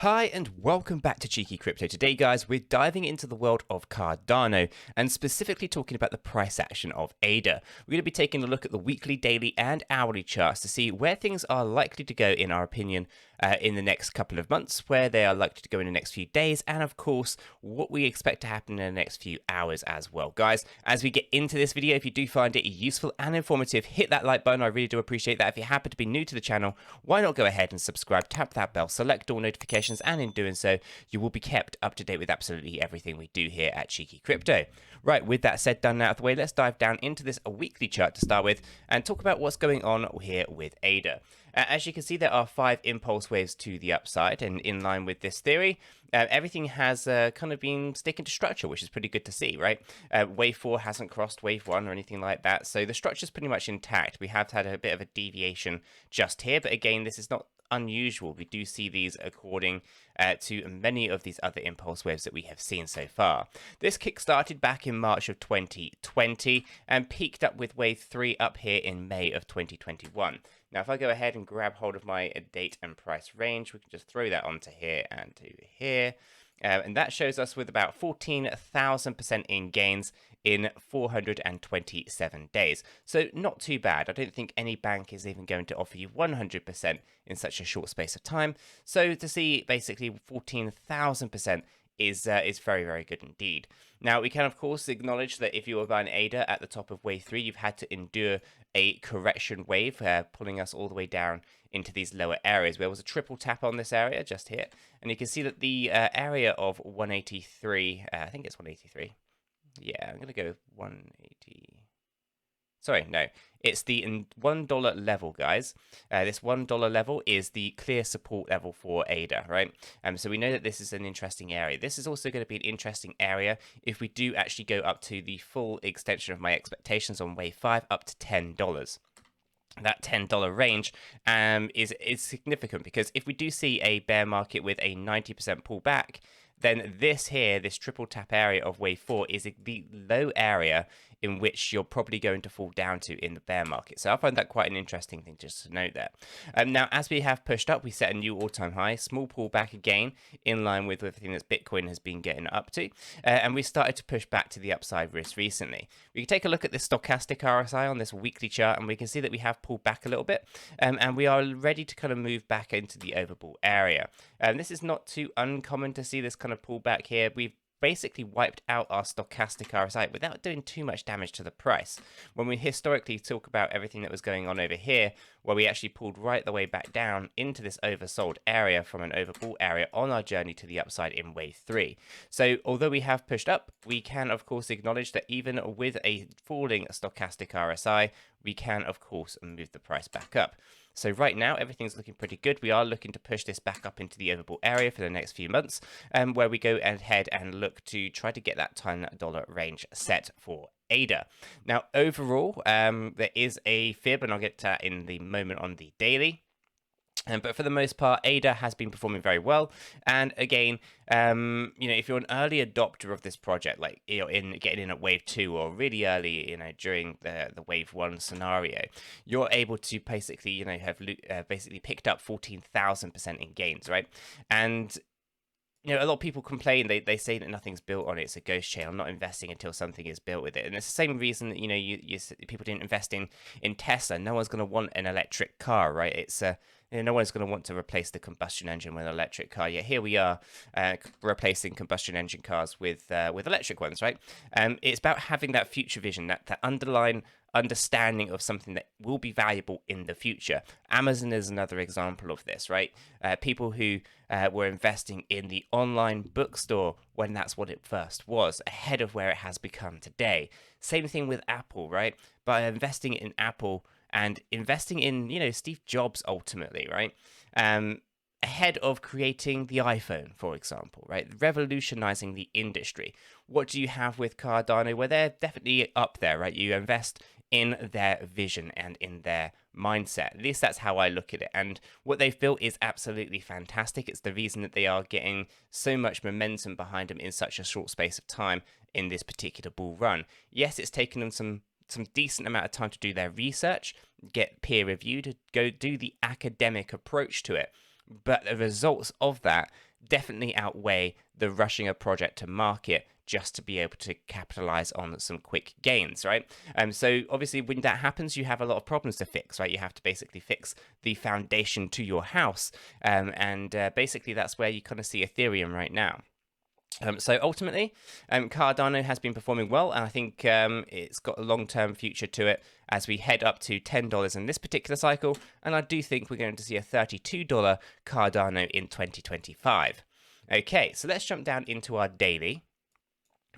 Hi and welcome back to 𝗕𝗘𝗪𝗧𝗏. Today guys, we're diving into the world of Cardano and specifically talking about the price action of ADA. We're going to be taking a look at the weekly, daily and hourly charts to see where things are likely to go in our opinion in the next couple of months, where they are likely to go in the next few days, and of course what we expect to happen in the next few hours as well. Guys, as we get into this video, if you do find it useful and informative, hit that like button. I really do appreciate that. If you happen to be new to the channel, why not go ahead and subscribe, tap that bell, select all notifications, and in doing so, you will be kept up to date with absolutely everything we do here at 𝗕𝗘𝗪𝗧𝗏. Right, with that said, done and out of the way, let's dive down into this weekly chart to start with and talk about what's going on here with ADA. As you can see, there are 5 impulse waves to the upside, and in line with this theory, everything has kind of been sticking to structure, which is pretty good to see, right? Wave 4 hasn't crossed wave 1 or anything like that, so the structure is pretty much intact. We have had a bit of a deviation just here, but again, this is not unusual. We do see these according to many of these other impulse waves that we have seen so far. This kick-started back in March of 2020 and peaked up with wave 3 up here in May of 2021. Now, if I go ahead and grab hold of my date and price range, we can just throw that onto here and to here. And that shows us with about 14,000% in gains in 427 days. So not too bad. I don't think any bank is even going to offer you 100% in such a short space of time. So to see basically 14,000% is very, very good indeed. Now, we can, of course, acknowledge that if you were buying ADA at the top of wave 3, you've had to endure a correction wave, pulling us all the way down into these lower areas. There was a triple tap on this area just here, and you can see that the area of 183, I think it's 183. Yeah, I'm going to go 180. Sorry, no, it's the $1 level, guys. This $1 level is the clear support level for ADA, right? So we know that this is an interesting area. This is also going to be an interesting area if we do actually go up to the full extension of my expectations on wave 5 up to $10. That $10 range is significant, because if we do see a bear market with a 90% pullback, then this here, this triple tap area of wave 4 is the low area in which you're probably going to fall down to in the bear market. So I find that quite an interesting thing just to note there. Now, as we have pushed up, we set a new all-time high, small pullback again, in line with everything that Bitcoin has been getting up to. And we started to push back to the upside risk recently. We can take a look at this stochastic RSI on this weekly chart, and we can see that we have pulled back a little bit, and we are ready to kind of move back into the overbought area. This is not too uncommon to see this kind of pullback here. We've basically wiped out our stochastic RSI without doing too much damage to the price. When we historically talk about everything that was going on over here, where we actually pulled right the way back down into this oversold area from an overbought area on our journey to the upside in wave 3. So although we have pushed up, we can of course acknowledge that even with a falling stochastic RSI, we can of course move the price back up. So right now, everything's looking pretty good. We are looking to push this back up into the overbought area for the next few months, where we go ahead and look to try to get that $10 range set for ADA. Now, overall, there is a fib, and I'll get to that in the moment on the daily. But for the most part, ADA has been performing very well. And again, if you're an early adopter of this project, like in getting in at wave 2 or really early, during the wave 1 scenario, you're able to basically, have basically picked up 14,000% in gains, right? And a lot of people complain, they say that nothing's built on it, it's a ghost chain, I'm not investing until something is built with it. And it's the same reason that, people didn't invest in Tesla. No one's going to want an electric car, right? It's no one's going to want to replace the combustion engine with an electric car. Yet here we are replacing combustion engine cars with electric ones, right? It's about having that future vision, that underlying understanding of something that will be valuable in the future. Amazon is another example of this, right? People who were investing in the online bookstore when that's what it first was, ahead of where it has become today. Same thing with Apple, right? By investing in Apple and investing in, Steve Jobs ultimately, right? Ahead of creating the iPhone, for example, right? Revolutionizing the industry. What do you have with Cardano? Well, they're definitely up there, right? You invest in their vision and in their mindset. At least that's how I look at it. And what they've built is absolutely fantastic. It's the reason that they are getting so much momentum behind them in such a short space of time in this particular bull run. Yes, it's taken them some decent amount of time to do their research, get peer reviewed, go do the academic approach to it. But the results of that definitely outweigh the rushing a project to market just to be able to capitalize on some quick gains, right? So obviously when that happens, you have a lot of problems to fix, right? You have to basically fix the foundation to your house. Basically that's where you kind of see Ethereum right now. So ultimately, Cardano has been performing well, and I think it's got a long-term future to it as we head up to $10 in this particular cycle, and I do think we're going to see a $32 Cardano in 2025. Okay, so let's jump down into our daily.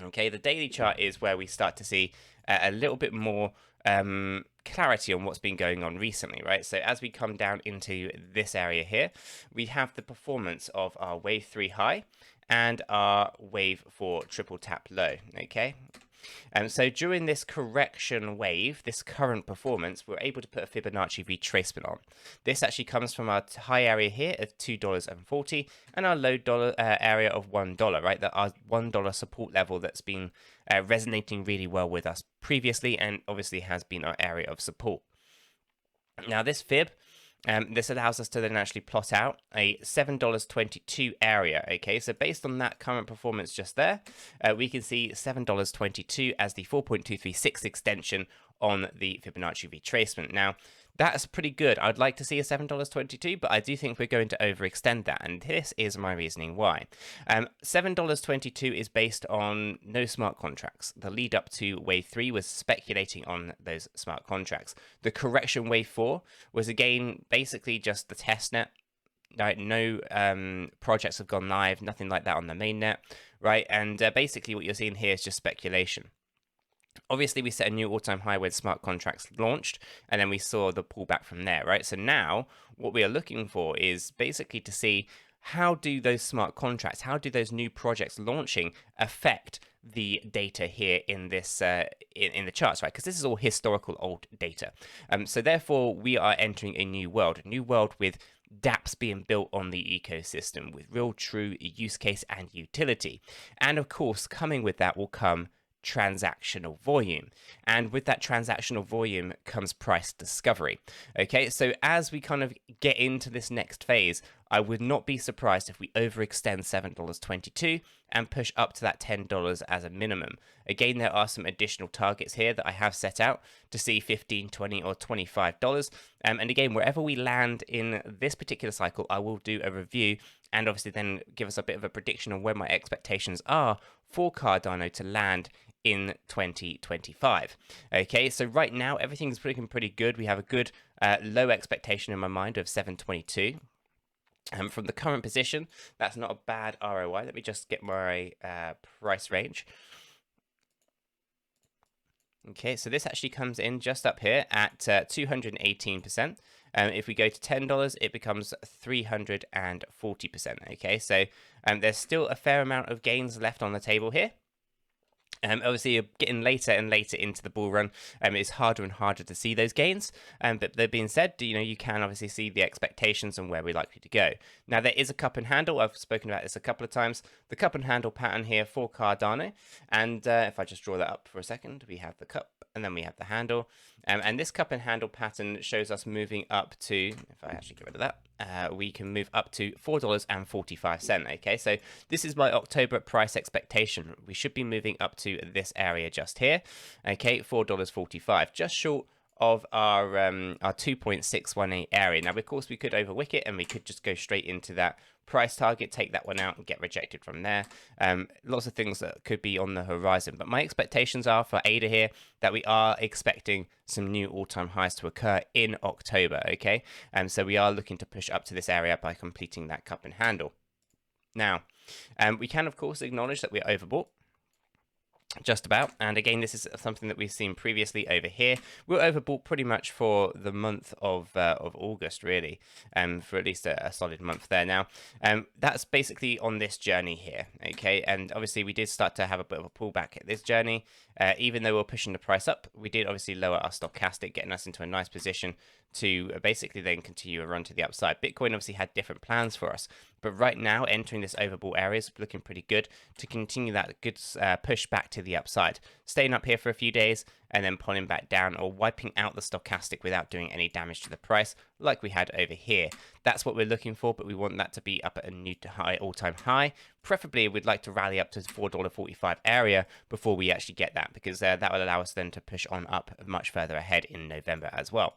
Okay, the daily chart is where we start to see a little bit more clarity on what's been going on recently, right? So as we come down into this area here, we have the performance of our wave 3 high and our wave 4 triple tap low, okay? So during this correction wave, this current performance, we're able to put a Fibonacci retracement on. This actually comes from our high area here of $2.40 and our low area of $1, right? That our $1 support level that's been resonating really well with us previously and obviously has been our area of support. Now this fib, this allows us to then actually plot out a $7.22 area, okay? So based on that current performance just there, we can see $7.22 as the 4.236 extension on the Fibonacci retracement. Now, that's pretty good. I'd like to see a $7.22, but I do think we're going to overextend that, and this is my reasoning why. $7.22 is based on no smart contracts. The lead up to wave 3 was speculating on those smart contracts. The correction wave 4 was again basically just the test net. Right, no projects have gone live, nothing like that on the mainnet, right? And basically what you're seeing here is just speculation. Obviously, we set a new all-time high when smart contracts launched, and then we saw the pullback from there, right? So now what we are looking for is basically to see how do those smart contracts, how do those new projects launching affect the data here in this in the charts, right? Because this is all historical old data. So therefore, we are entering a new world with dApps being built on the ecosystem with real true use case and utility. And of course, coming with that will come transactional volume, and with that transactional volume comes price discovery. Okay, so as we kind of get into this next phase, I would not be surprised if we overextend $7.22 and push up to that $10 as a minimum. Again, there are some additional targets here that I have set out to see $15, $20, or $25. And again, wherever we land in this particular cycle, I will do a review and obviously then give us a bit of a prediction on where my expectations are for Cardano to land in 2025. Okay, so right now everything's looking pretty good. We have a good low expectation in my mind of 722. From the current position, that's not a bad ROI. Let me just get my price range. Okay, so this actually comes in just up here at 218%. If we go to $10, it becomes 340%. Okay, so there's still a fair amount of gains left on the table here. Obviously, you're getting later and later into the bull run. It's harder and harder to see those gains. But that being said, you can obviously see the expectations and where we're likely to go. Now, there is a cup and handle. I've spoken about this a couple of times. The cup and handle pattern here for Cardano. And if I just draw that up for a second, we have the cup and then we have the handle. And this cup and handle pattern shows us moving up to, if I actually get rid of that, we can move up to $4.45. Okay, so this is my October price expectation. We should be moving up to this area just here. Okay, $4.45, just short of our 2.618 area. Now, of course, we could overwick it and we could just go straight into that price target, take that one out and get rejected from there. Lots of things that could be on the horizon, but my expectations are for ADA here that we are expecting some new all-time highs to occur in October. Okay, so we are looking to push up to this area by completing that cup and handle. Now, we can of course acknowledge that we're overbought. Just about, and again, this is something that we've seen previously over here. We're overbought pretty much for the month of August, really, for at least a solid month there. Now, that's basically on this journey here, okay? And obviously, we did start to have a bit of a pullback at this journey. Even though we're pushing the price up, we did obviously lower our stochastic, getting us into a nice position to basically then continue a run to the upside. Bitcoin obviously had different plans for us, but right now entering this overbought area is looking pretty good to continue that good push back to the upside. Staying up here for a few days and then pulling back down or wiping out the stochastic without doing any damage to the price like we had over here. That's what we're looking for, but we want that to be up at a new to high, all-time high. Preferably, we'd like to rally up to the $4.45 area before we actually get that, because that will allow us then to push on up much further ahead in November as well.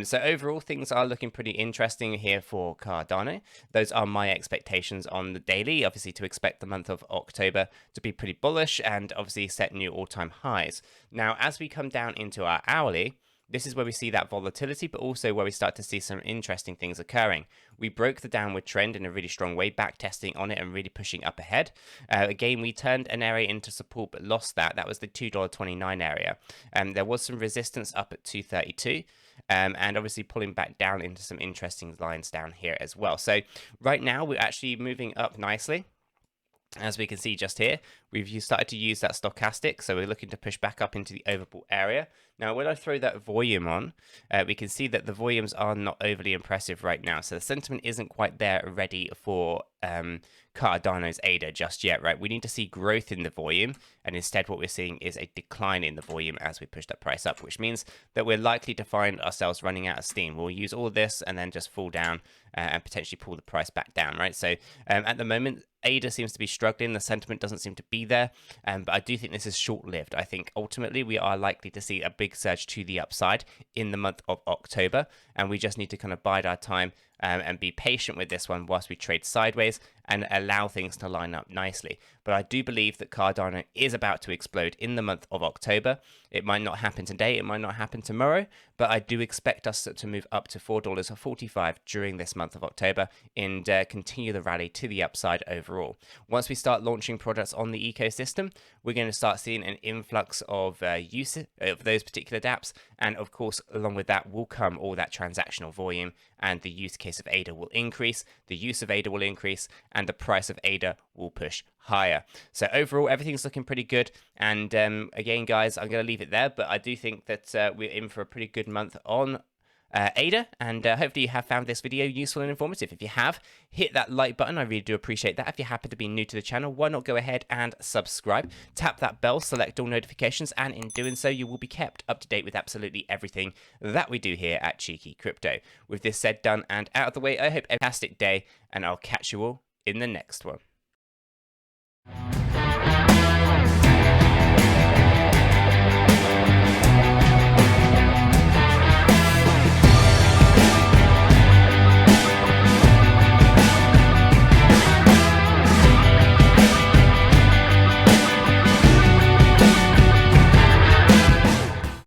So overall, things are looking pretty interesting here for Cardano. Those are my expectations on the daily. Obviously, to expect the month of October to be pretty bullish and obviously set new all-time highs. Now, as we come down into our hourly, this is where we see that volatility, but also where we start to see some interesting things occurring. We broke the downward trend in a really strong way, back testing on it and really pushing up ahead. Again, we turned an area into support, but lost that. That was the $2.29 area. There was some resistance up at 232. And obviously pulling back down into some interesting lines down here as well. So right now, we're actually moving up nicely. As we can see just here, we've started to use that stochastic, so we're looking to push back up into the overbought area. Now, when I throw that volume on, we can see that the volumes are not overly impressive right now, so the sentiment isn't quite there ready for Cardano's ADA just yet, right? We need to see growth in the volume, and instead what we're seeing is a decline in the volume as we push that price up, which means that we're likely to find ourselves running out of steam. We'll use all this and then just fall down and potentially pull the price back down, right? So at the moment, ADA seems to be struggling. The sentiment doesn't seem to be there, but I do think this is short-lived. I think ultimately we are likely to see a big surge to the upside in the month of October, and we just need to kind of bide our time and be patient with this one whilst we trade sideways and allow things to line up nicely. But I do believe that Cardano is about to explode in the month of October. It might not happen today, it might not happen tomorrow, but I do expect us to move up to $4.45 during this month of October and continue the rally to the upside overall. Once we start launching products on the ecosystem, we're going to start seeing an influx of use of those particular dApps, and of course, along with that will come all that transactional volume, and the use case of ADA will increase, the use of ADA will increase, and the price of ADA will push higher. So overall, everything's looking pretty good. And again, guys, I'm going to leave it there, but I do think that we're in for a pretty good month on ADA, and hopefully you have found this video useful and informative. If you have, hit that like button. I really do appreciate that. If you happen to be new to the channel, why not go ahead and subscribe, tap that bell, select all notifications, and in doing so you will be kept up to date with absolutely everything that we do here at Cheeky Crypto. With this said, done, and out of the way, I hope a fantastic day, and I'll catch you all in the next one.